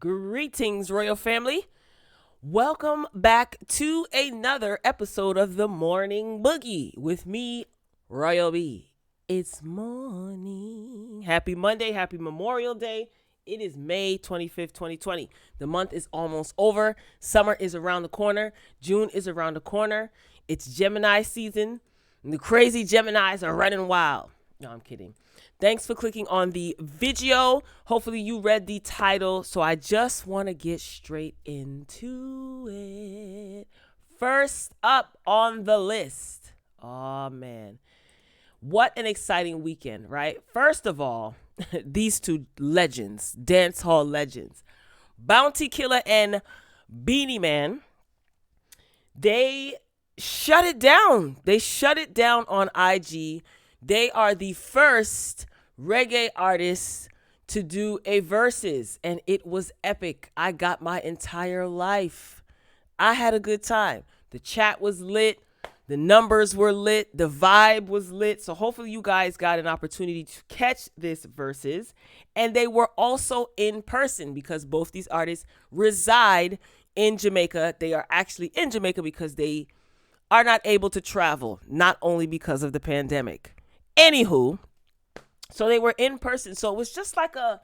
Greetings, Royal Family. Welcome back to another episode of the Morning Boogie with me, Royal B. It's morning. Happy Monday. Happy Memorial Day. It is May 25th, 2020. The month is almost over. Summer is around the corner. June is around the corner. It's Gemini season. And the crazy Geminis are running wild. No, I'm kidding. Thanks for clicking on the video. Hopefully you read the title. So I just want to get straight into it. First up on the list. Oh, man. What an exciting weekend, right? First of all, these two legends, dance hall legends, BOUNTYKILLA and BEENIEMAN, they shut it down. They shut it down on IG. They are the first reggae artists to do a verses, and it was epic. I got my entire life. I had a good time. The chat was lit. The numbers were lit. The vibe was lit. So hopefully you guys got an opportunity to catch this verses. And they were also in person because both these artists reside in Jamaica. They are actually in Jamaica because they are not able to travel, not only because of the pandemic. Anywho, so they were in person. So it was just like a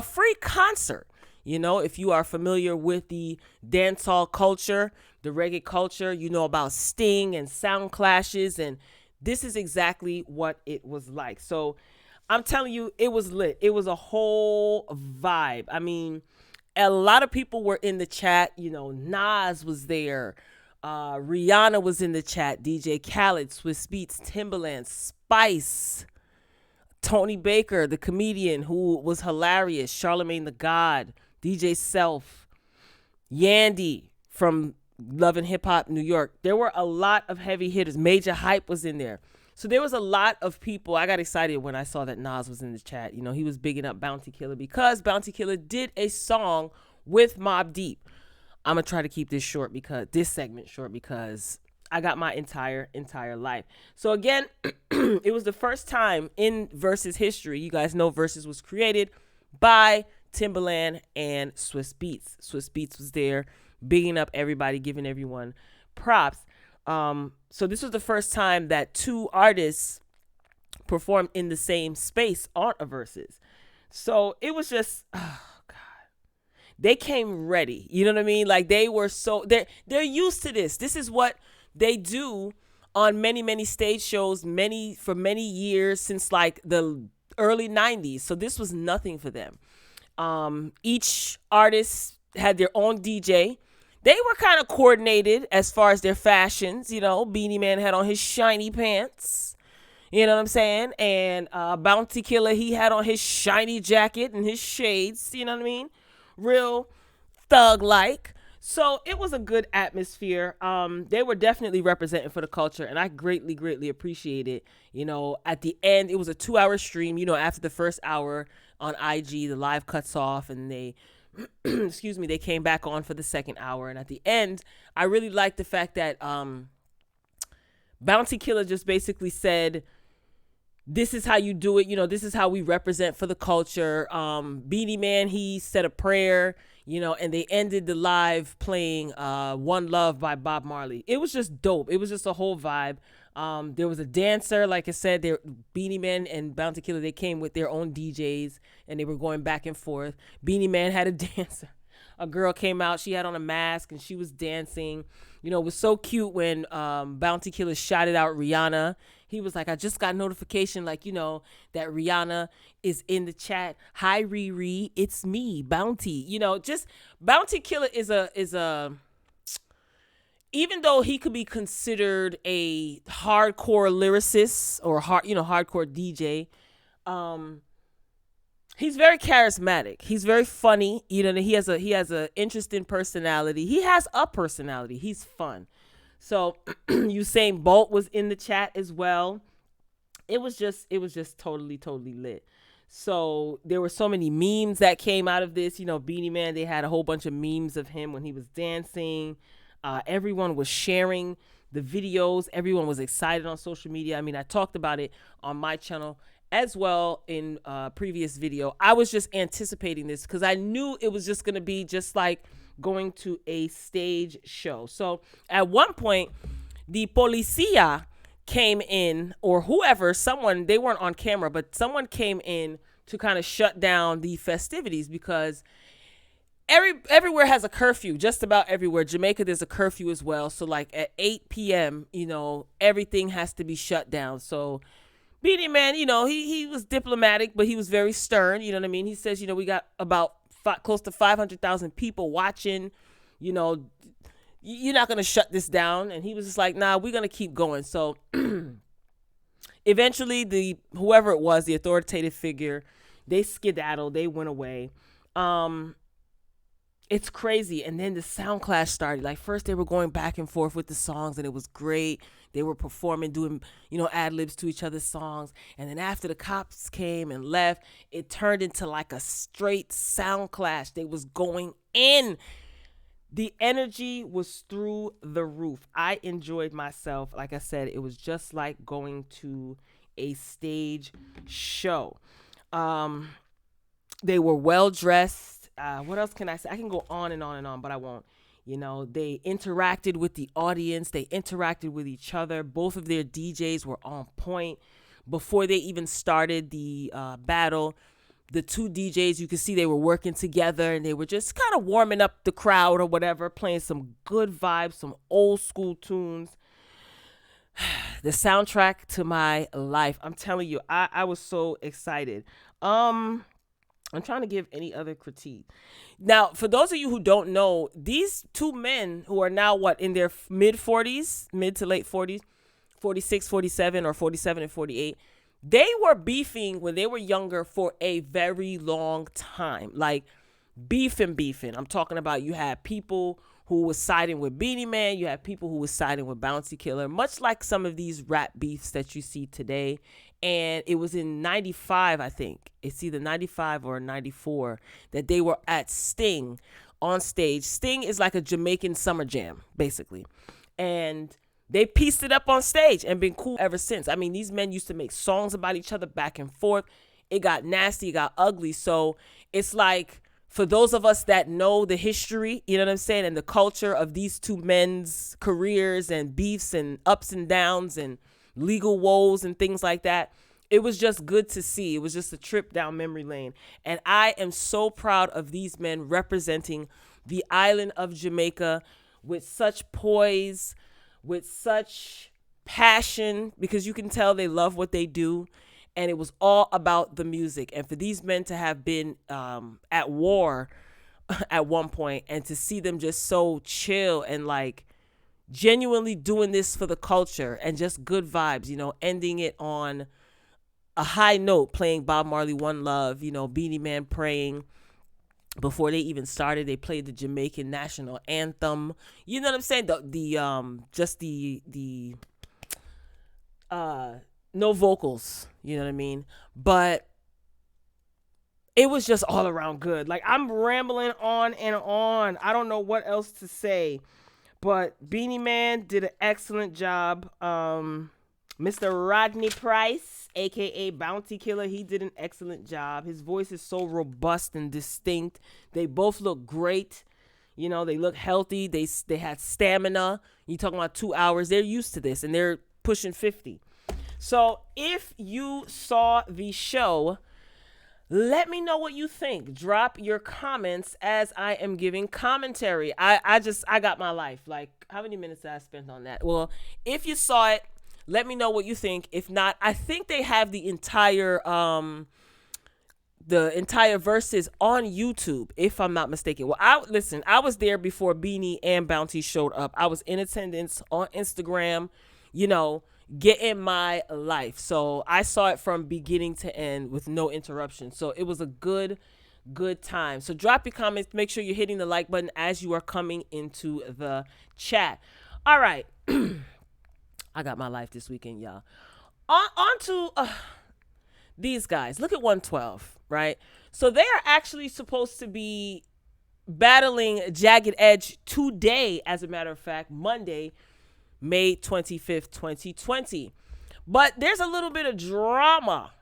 free concert. You know, if you are familiar with the dancehall culture, the reggae culture, you know about Sting and sound clashes. And this is exactly what it was like. So I'm telling you, it was lit. It was a whole vibe. I mean, a lot of people were in the chat. You know, Nas was there. Rihanna was in the chat, DJ Khaled, Swiss Beats, Timbaland, Spice, Tony Baker, the comedian who was hilarious, Charlemagne the God, DJ Self, Yandy from Love and Hip Hop New York. There were a lot of heavy hitters. Major Hype was in there. So there was a lot of people. I got excited when I saw that Nas was in the chat. You know, he was bigging up BOUNTYKILLA because BOUNTYKILLA did a song with Mobb Deep. I'm going to try to keep this short because this segment short because I got my entire life. So again, it was the first time in Versus history. You guys know Versus was created by Timbaland and Swiss Beats. Swiss Beats was there, bigging up everybody, giving everyone props. So this was the first time that two artists performed in the same space on a Versus. So it was just... they came ready. You know what I mean? Like they were they're used to this. This is what they do on many stage shows, for many years since like the early 90s. So this was nothing for them. Each artist had their own DJ. They were kind of coordinated as far as their fashions. You know, BEENIEMAN had on his shiny pants. You know what I'm saying? And BOUNTYKILLA, he had on his shiny jacket and his shades. You know what I mean? Real thug-like. So it was a good atmosphere. They were definitely representing for the culture, and I greatly appreciate it. You know, at the end, it was a 2-hour stream. You know, after the first hour on IG, the live cuts off, and they, excuse me, they came back on for the second hour. And at the end, I really liked the fact that BOUNTYKILLA just basically said, this is how you do it. You know, this is how we represent for the culture. BEENIEMAN, he said a prayer, you know, and they ended the live playing One Love by Bob Marley. It was just dope. It was just a whole vibe. There was a dancer, like I said, BEENIEMAN and BOUNTYKILLA, they came with their own DJs and they were going back and forth. BEENIEMAN had a dancer. A girl came out, she had on a mask and she was dancing. You know, it was so cute when BOUNTYKILLA shouted out Rihanna. He was like, I just got notification, like, you know, that Rihanna is in the chat. Hi, Riri, it's me, Bounty. You know, just BOUNTYKILLA is a even though he could be considered a hardcore lyricist or hardcore DJ, he's very charismatic. He's very funny. You know, he has a interesting personality. He has a personality. He's fun. So Usain Bolt was in the chat as well. It was just totally lit. So there were so many memes that came out of this. You know, BEENIEMAN, they had a whole bunch of memes of him when he was dancing. Everyone was sharing the videos. Everyone was excited on social media. I mean, I talked about it on my channel as well in previous video, I was just anticipating this because I knew it was just going to be just like going to a stage show. So at one point, the policia came in, or whoever, someone, they weren't on camera, but someone came in to kind of shut down the festivities because everywhere has a curfew. Just about everywhere. Jamaica, there's a curfew as well. So like at 8 p.m., everything has to be shut down. So Beanie Man, he was diplomatic, but he was very stern. You know what I mean? He says, we got about close to 500,000 people watching. You're not going to shut this down. And he was just like, nah, we're going to keep going. So eventually whoever it was, the authoritative figure, they skedaddled, they went away. It's crazy. And then the sound clash started. Like first they were going back and forth with the songs and it was great. They were performing, doing, ad libs to each other's songs. And then after the cops came and left, it turned into like a straight sound clash. They was going in. The energy was through the roof. I enjoyed myself. Like I said, it was just like going to a stage show. They were well dressed. What else can I say? I can go on and on and on, but I won't. They interacted with the audience. They interacted with each other. Both of their DJs were on point. Before they even started the battle, the two DJs, you could see they were working together and they were just kind of warming up the crowd or whatever, playing some good vibes, some old school tunes. The soundtrack to my life. I'm telling you, I was so excited. I'm trying to give any other critique. Now, for those of you who don't know, these two men who are now in their mid to late 40s, 46, 47, or 47 and 48, they were beefing when they were younger for a very long time. Like beefing. I'm talking about you had people who was siding with Beanie Man. You had people who was siding with BOUNTYKILLA, much like some of these rap beefs that you see today. And it was in 95, I think. It's either 95 or 94 that they were at Sting on stage. Sting is like a Jamaican summer jam, basically. And they pieced it up on stage and been cool ever since. I mean, these men used to make songs about each other back and forth. It got nasty, it got ugly. So it's like, for those of us that know the history, you know what I'm saying, and the culture of these two men's careers and beefs and ups and downs and legal woes and things like that, it was just good to see. It was just a trip down memory lane. And I am so proud of these men representing the island of Jamaica with such poise, with such passion, because you can tell they love what they do. And it was all about the music. And for these men to have been at war at one point and to see them just so chill and like genuinely doing this for the culture and just good vibes, ending it on a high note, playing Bob Marley One Love, Beanie Man praying. Before they even started, they played the Jamaican national anthem. You know what I'm saying? No vocals, you know what I mean? But it was just all around good. Like, I'm rambling on and on. I don't know what else to say. But Beanie Man did an excellent job. Mr. Rodney Price, a.k.a. BOUNTYKILLA, he did an excellent job. His voice is so robust and distinct. They both look great. They look healthy. They had stamina. You talking about 2 hours. They're used to this, and they're pushing 50. So if you saw the show, let me know what you think. Drop your comments as I am giving commentary. I got my life. Like, how many minutes did I spend on that? Well, if you saw it, let me know what you think. If not, I think they have the entire verses on YouTube, if I'm not mistaken. Well, I was there before Beanie and Bounty showed up. I was in attendance on Instagram, getting my life. So I saw it from beginning to end with no interruption. So it was a good time. So drop your comments. Make sure you're hitting the like button as you are coming into the chat. All right. I got my life this weekend, y'all. On to these guys. Look at 112, right? So they are actually supposed to be battling Jagged Edge today, as a matter of fact, Monday, May 25th, 2020. But there's a little bit of drama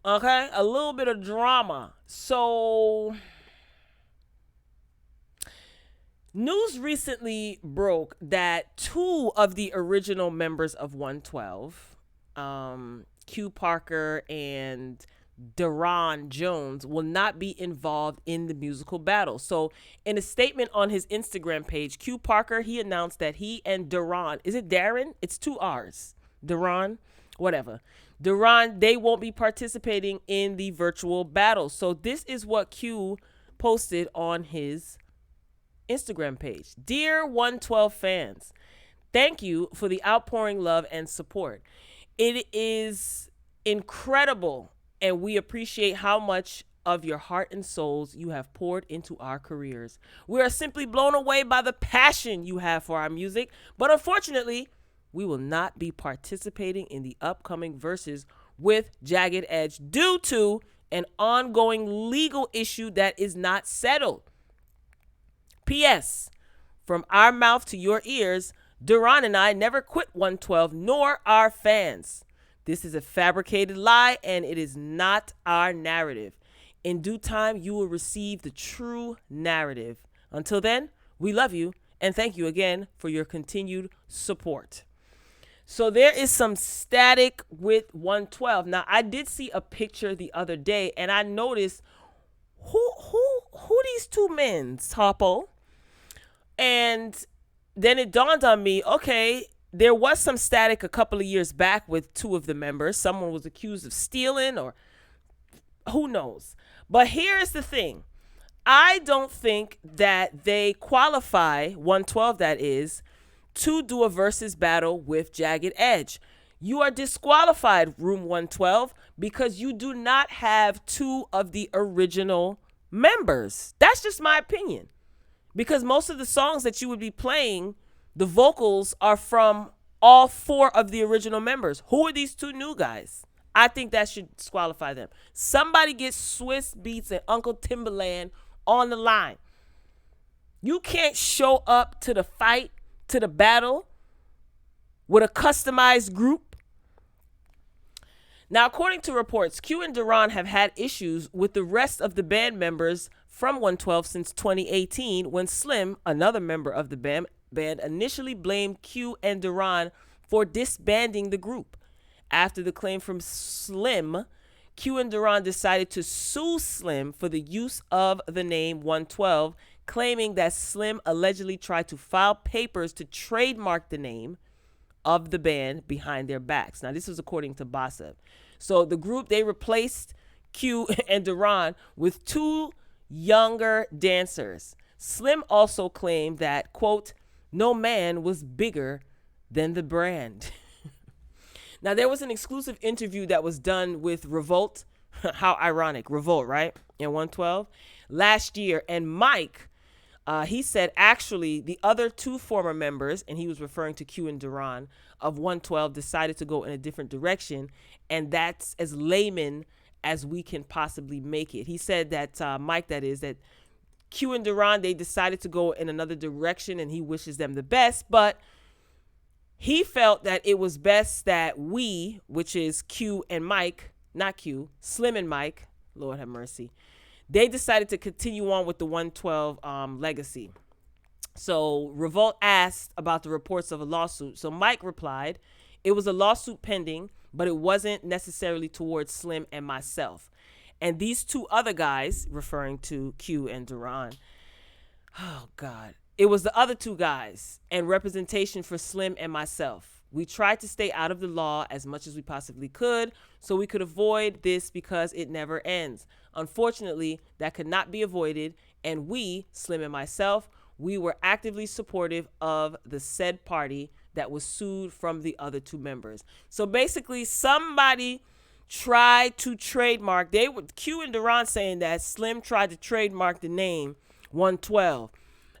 Okay, a little bit of drama. So, news recently broke that two of the original members of 112, Q Parker and Deron Jones, will not be involved in the musical battle. So, in a statement on his Instagram page, Q Parker, he announced that he and Deron, is it Darren? It's two R's. Deron, whatever. Deron, they won't be participating in the virtual battle. So, this is what Q posted on his Instagram page. Dear 112 fans, thank you for the outpouring love and support. It is incredible, and we appreciate how much of your heart and souls you have poured into our careers. We are simply blown away by the passion you have for our music, but unfortunately, we will not be participating in the upcoming verses with Jagged Edge due to an ongoing legal issue that is not settled. P.S. From our mouth to your ears, Deron and I never quit 112, nor our fans. This is a fabricated lie, and it is not our narrative. In due time, you will receive the true narrative. Until then, we love you, and thank you again for your continued support. So there is some static with 112. Now, I did see a picture the other day, and I noticed who these two men, Topo. And then it dawned on me, okay, there was some static a couple of years back with two of the members. Someone was accused of stealing, or who knows. But here is the thing. I don't think that they qualify, 112 that is, to do a versus battle with Jagged Edge. You are disqualified, Room 112, because you do not have two of the original members. That's just my opinion. Because most of the songs that you would be playing, the vocals are from all four of the original members. Who are these two new guys? I think that should disqualify them. Somebody get Swiss Beats and Uncle Timberland on the line. You can't show up to the fight, to the battle, with a customized group. Now, according to reports, Q and Deron have had issues with the rest of the band members from 112 since 2018, when Slim, another member of the band, initially blamed Q and Deron for disbanding the group. After the claim from Slim, Q and Deron decided to sue Slim for the use of the name 112, claiming that Slim allegedly tried to file papers to trademark the name of the band behind their backs. Now, this was according to Gossip. So the group, they replaced Q and Deron with two younger dancers. Slim also claimed that, quote, no man was bigger than the brand. Now, there was an exclusive interview that was done with Revolt. How ironic. Revolt, right? In 112 last year. And Mike, he said, actually, the other two former members, and he was referring to Q and Deron, of 112 decided to go in a different direction. And that's as layman as we can possibly make it. He said that, Mike, that is, that Q and Deron, they decided to go in another direction, and he wishes them the best. But he felt that it was best that we, which is Q and Mike, not Q, Slim and Mike, Lord have mercy, they decided to continue on with the 112 legacy. So Revolt asked about the reports of a lawsuit. So Mike replied, it was a lawsuit pending, but it wasn't necessarily towards Slim and myself. And these two other guys, referring to Q and Deron, oh God, it was the other two guys and representation for Slim and myself. We tried to stay out of the law as much as we possibly could so we could avoid this because it never ends. Unfortunately, that could not be avoided, and we, Slim and myself, we were actively supportive of the said party that was sued from the other two members. So basically, somebody tried to trademark. They were Q and Deron saying that Slim tried to trademark the name 112.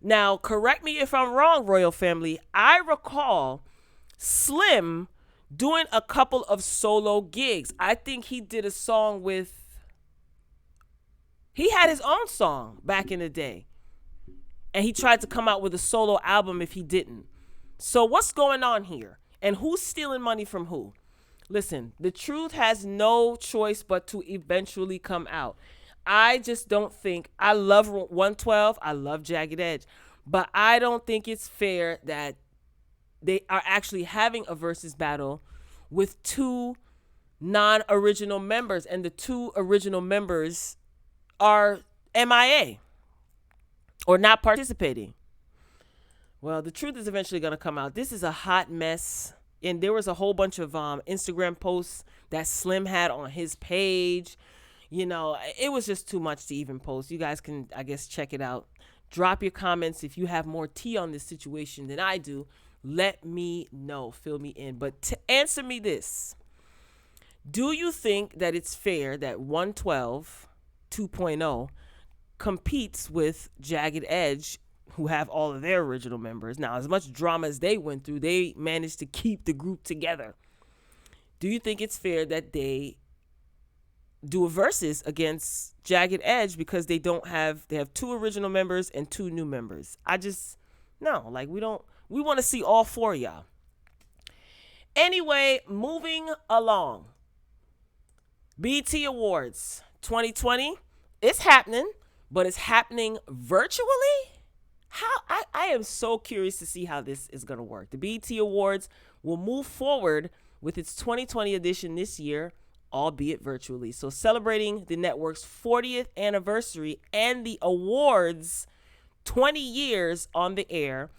Now, correct me if I'm wrong, Royal Family. I recall Slim doing a couple of solo gigs. I think he did a song with, he had his own song back in the day. And he tried to come out with a solo album if he didn't. So what's going on here? And who's stealing money from who? Listen, the truth has no choice but to eventually come out. I just don't think, I love 112, I love Jagged Edge, but I don't think it's fair that they are actually having a versus battle with two non-original members, and the two original members are MIA or not participating. Well, the truth is eventually going to come out. This is a hot mess. And there was a whole bunch of Instagram posts that Slim had on his page. You know, it was just too much to even post. You guys can, I guess, check it out. Drop your comments if you have more tea on this situation than I do. Let me know. Fill me in. But to answer me this, do you think that it's fair that 112 2.0 competes with Jagged Edge, who have all of their original members? Now, as much drama as they went through, they managed to keep the group together. Do you think it's fair that they do a versus against Jagged Edge because they have two original members and two new members? No, like we want to see all four of y'all. Anyway, moving along. BET Awards 2020, it's happening, but it's happening virtually? I am so curious to see how this is going to work. The BET Awards will move forward with its 2020 edition this year, albeit virtually. So celebrating the network's 40th anniversary and the awards' 20 years on the air,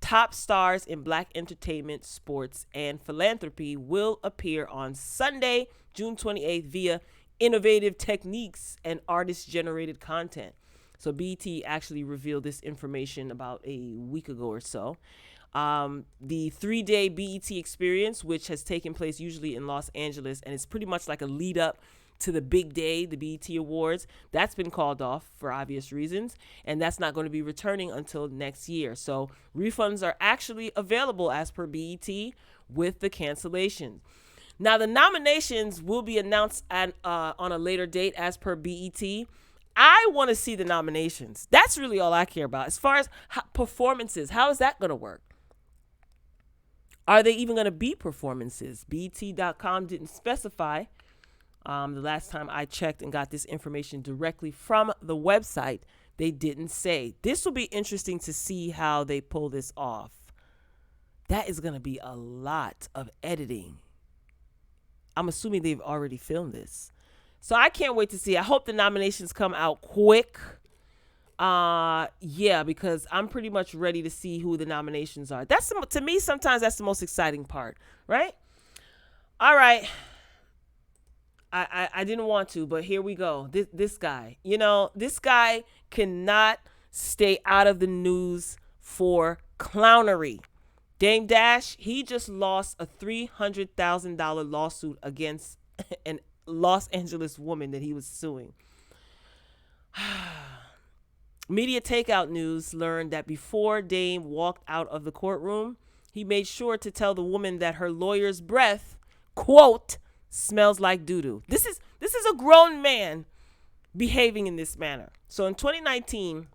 top stars in Black entertainment, sports, and philanthropy will appear on Sunday, June 28th via innovative techniques and artist-generated content. So BET actually revealed this information about a week ago or so. The 3-day BET experience, which has taken place usually in Los Angeles, and it's pretty much like a lead up to the big day, the BET Awards, that's been called off for obvious reasons, and that's not going to be returning until next year. So refunds are actually available as per BET with the cancellation. Now, the nominations will be announced on a later date as per BET. I want to see the nominations. That's really all I care about. As far as performances, how is that going to work? Are they even going to be performances? BET.com didn't specify. The last time I checked and got this information directly from the website, they didn't say. This will be interesting to see how they pull this off. That is going to be a lot of editing. I'm assuming they've already filmed this. So I can't wait to see. I hope the nominations come out quick. Yeah, because I'm pretty much ready to see who the nominations are. To me, sometimes that's the most exciting part, right? All right. I didn't want to, but here we go. This guy, this guy cannot stay out of the news for clownery. Dame Dash, he just lost a $300,000 lawsuit against an Los Angeles woman that he was suing. Media Takeout News learned that before Dame walked out of the courtroom, he made sure to tell the woman that her lawyer's breath, quote, smells like doo-doo. This is a grown man behaving in this manner. So in 2019,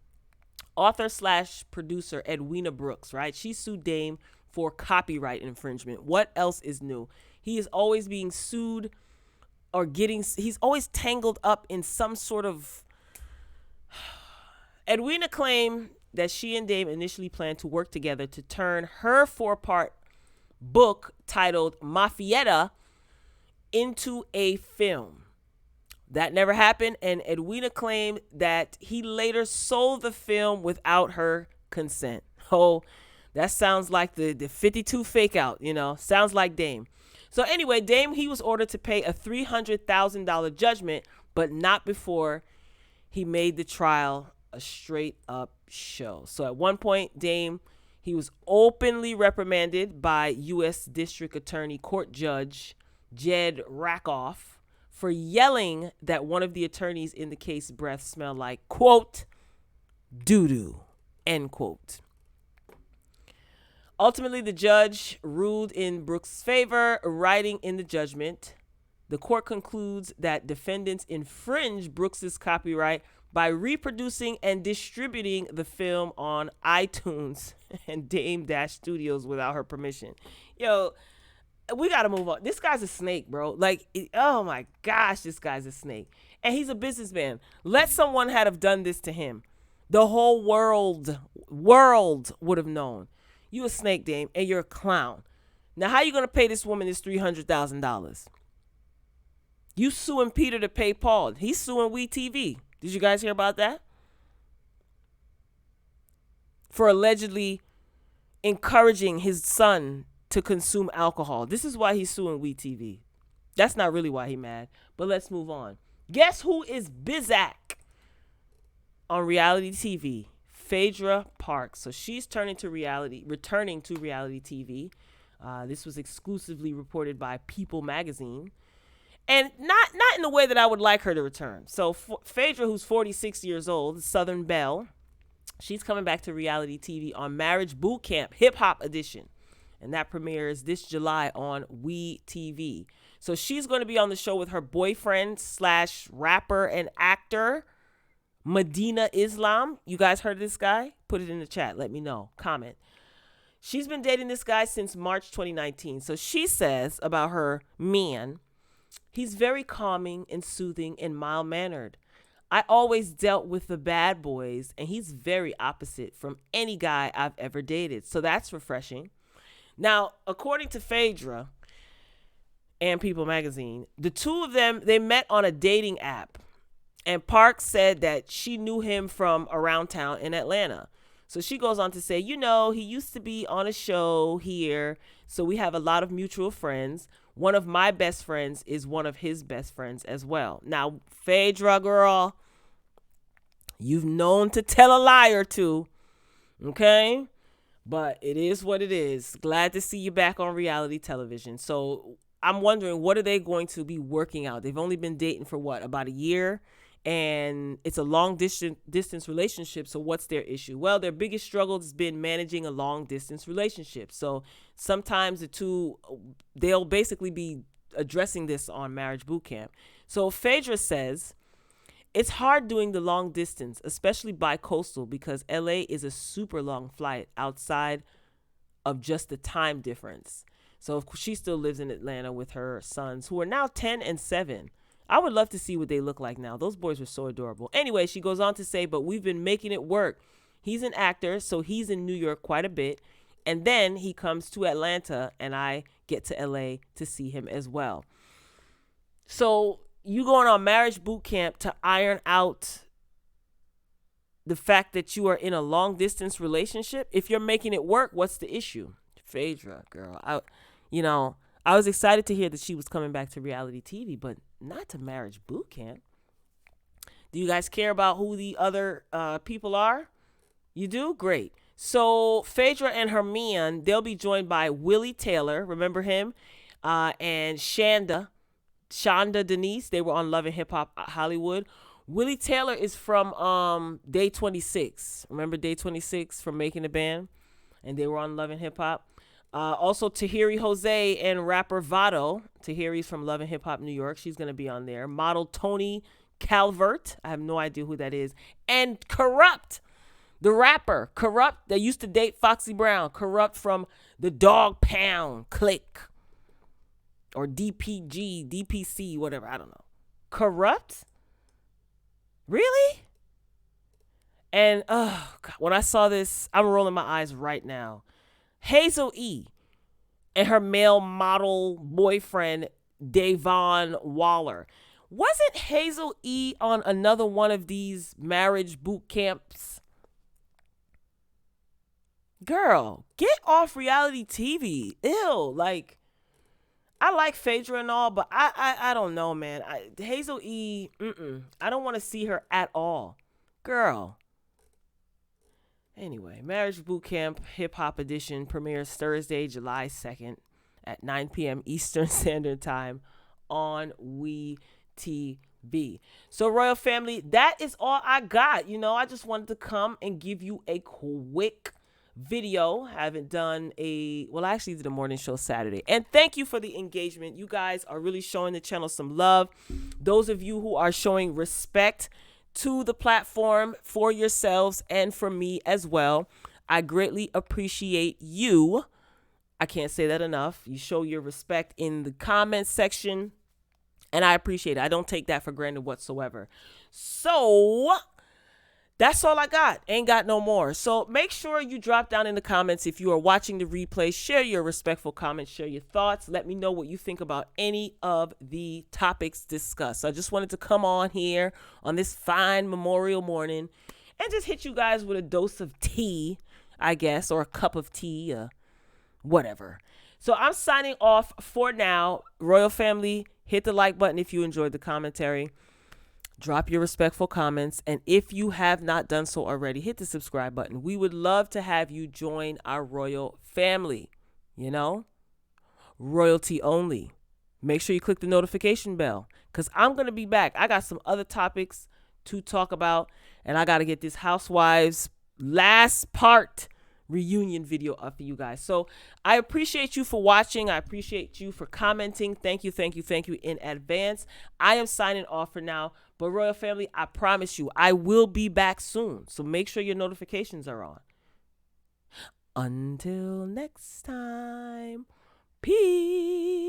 author/producer Edwina Brooks, right? She sued Dame for copyright infringement. What else is new? He is always being sued or he's always tangled up in some sort of. Edwina claimed that she and Dame initially planned to work together to turn her 4-part book titled Mafietta into a film. That never happened, and Edwina claimed that he later sold the film without her consent. Oh, that sounds like the 52 fake out, sounds like Dame. So anyway, Dame, he was ordered to pay a $300,000 judgment, but not before he made the trial a straight up show. So at one point, Dame, he was openly reprimanded by U.S. District Attorney Court Judge Jed Rakoff for yelling that one of the attorneys in the case breath smelled like, quote, doo-doo, end quote. Ultimately, the judge ruled in Brooks' favor, writing in the judgment. The court concludes that defendants infringe Brooks' copyright by reproducing and distributing the film on iTunes and Dame Dash Studios without her permission. Yo, we got to move on. This guy's a snake, bro. Like, oh my gosh, this guy's a snake. And he's a businessman. Let someone have done this to him. The whole world would have known. You a snake, Dame, and you're a clown. Now, how you going to pay this woman this $300,000? You suing Peter to pay Paul. He's suing WeTV. Did you guys hear about that? For allegedly encouraging his son to consume alcohol. This is why he's suing WeTV. That's not really why he's mad, but let's move on. Guess who is Bizak on reality TV? Phaedra Parks. So she's returning to reality TV. This was exclusively reported by People magazine. And not in the way that I would like her to return. So Phaedra, who's 46 years old, Southern Belle, she's coming back to reality TV on Marriage Boot Camp Hip Hop Edition. And that premieres this July on WeTV. So she's going to be on the show with her boyfriend / rapper and actor, Medina Islam. You guys heard of this guy? Put it in the chat. Let me know. Comment. She's been dating this guy since March 2019. So she says about her man, he's very calming and soothing and mild-mannered. I always dealt with the bad boys, and he's very opposite from any guy I've ever dated. So that's refreshing. Now, according to Phaedra and People magazine, the two of them, they met on a dating app. And Parks said that she knew him from around town in Atlanta. So she goes on to say, he used to be on a show here. So we have a lot of mutual friends. One of my best friends is one of his best friends as well. Now, Phaedra, girl, you've known to tell a lie or two. Okay? But it is what it is. Glad to see you back on reality television. So I'm wondering, what are they going to be working out? They've only been dating for about a year, and it's a long distance relationship. So what's their issue? Well, their biggest struggle has been managing a long distance relationship. So sometimes the two, they'll basically be addressing this on Marriage Boot Camp. So Phaedra says, it's hard doing the long distance, especially bi-coastal, because LA is a super long flight outside of just the time difference. So she still lives in Atlanta with her sons, who are now 10 and 7. I would love to see what they look like now. Those boys were so adorable. Anyway, she goes on to say, but we've been making it work. He's an actor, so he's in New York quite a bit. And then he comes to Atlanta, and I get to LA to see him as well. So you going on Marriage Boot Camp to iron out the fact that you are in a long distance relationship? If you're making it work, what's the issue? Phaedra, girl, I was excited to hear that she was coming back to reality TV, but not to Marriage Boot Camp. Do you guys care about who the other people are? You do? Great. So Phaedra and her man, they'll be joined by Willie Taylor, remember him, and Shonda Denise. They were on Love and Hip Hop Hollywood. Willie Taylor is from Day 26. Remember Day 26 from Making the Band? And they were on Love and Hip Hop. Also, Tahiri Jose and rapper Vado. Tahiri's from Love and Hip Hop New York. She's going to be on there. Model Tony Calvert. I have no idea who that is. And Corrupt, the rapper. Corrupt, that used to date Foxy Brown. Corrupt from the Dog Pound Clique. Or DPG, DPC, whatever. I don't know. Corrupt? Really? And God, when I saw this, I'm rolling my eyes right now. Hazel E. and her male model boyfriend, Davon Waller. Wasn't Hazel E. on another one of these marriage boot camps? Girl, get off reality TV. Ew, like, I like Phaedra and all, but I don't know, man. Hazel E., I don't want to see her at all. Girl. Anyway, Marriage Boot Camp Hip Hop Edition premieres Thursday, July 2nd at 9 p.m. Eastern Standard Time on WeTV. So, Royal Family, that is all I got. You know, I just wanted to come and give you a quick video. I haven't done I actually did a morning show Saturday. And thank you for the engagement. You guys are really showing the channel some love. Those of you who are showing respect to the platform for yourselves and for me as well, I greatly appreciate you. I can't say that enough. You show your respect in the comments section, and I appreciate it. I don't take that for granted whatsoever. So that's all I got. Ain't got no more. So make sure you drop down in the comments if you are watching the replay. Share your respectful comments. Share your thoughts. Let me know what you think about any of the topics discussed. I just wanted to come on here on this fine Memorial morning and just hit you guys with a dose of tea, I guess, or a cup of tea, whatever. So I'm signing off for now. Royal family, hit the like button if you enjoyed the commentary. Drop your respectful comments. And if you have not done so already, hit the subscribe button. We would love to have you join our royal family. You know, royalty only. Make sure you click the notification bell because I'm going to be back. I got some other topics to talk about, and I got to get this Housewives last part reunion video up for you guys. So I appreciate you for watching. I appreciate you for commenting. Thank you in advance. I am signing off for now, but royal family, I promise you I will be back soon, so make sure your notifications are on. Until next time, peace.